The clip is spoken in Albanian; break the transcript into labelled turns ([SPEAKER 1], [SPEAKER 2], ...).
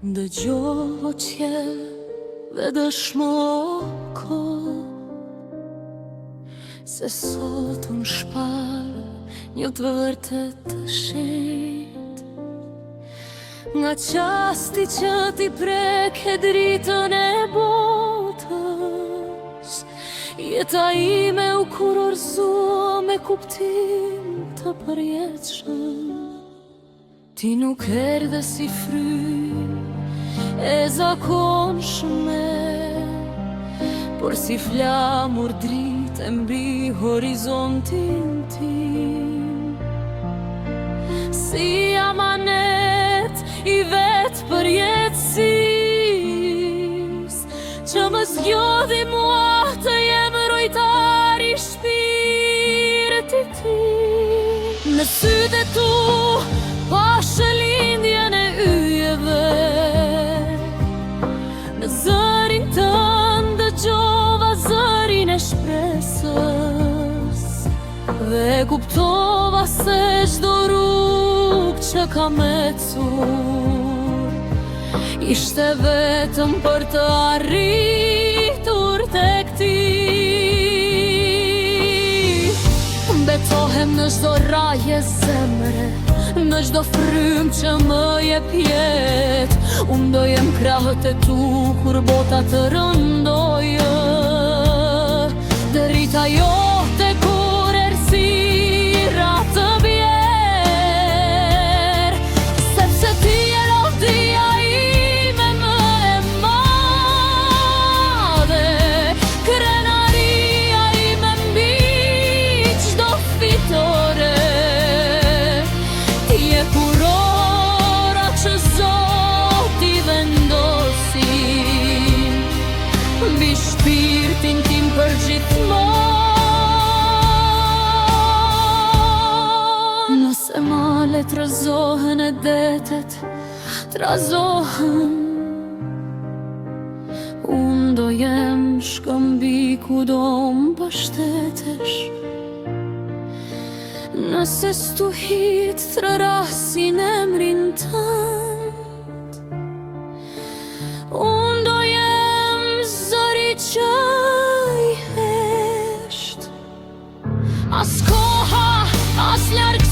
[SPEAKER 1] Dëgjoho qelë dhe dëshmoko se sot unë shpalë një të vërtet të shenjtë, nga qasti që ti preke dritën e botës. Jeta ime u kurorëzua me kuptim të përjetshëm. Ti nuk erdhe si frymë e zakonshme, por si flamur dritë mbi horizontin tim. Si amanet i vetë përjetësis, që më zgjodhi mua të jem rojtar i shpirtit tim. Në sytë e tu pashë lindjen e yjeve, në zërin tënd dëgjova zërin e shpresës, dhe kuptova se çdo rrugë që kam ecur ishte vetëm për të arritur tek ti. Betohem në çdo raje zemre, në çdo frymë që më jep jetë. Unë do jem krahët e tu kur bota të rëndojë, drita jote kur errësira të bjerë, sepse ti je lodhia ime më e madhe, krenaria ime mbi çdo fitore. Ti je kurora që Zoti vendosi mbi shpirtin tim për gjithmonë. Nëse malet rëzohen e detet trazohen, unë do jem shkëmbi ku do mbështetesh. Nëse stuhit thrasin emrin tënd, unë do jem zëri që i hesht. As koha, as larg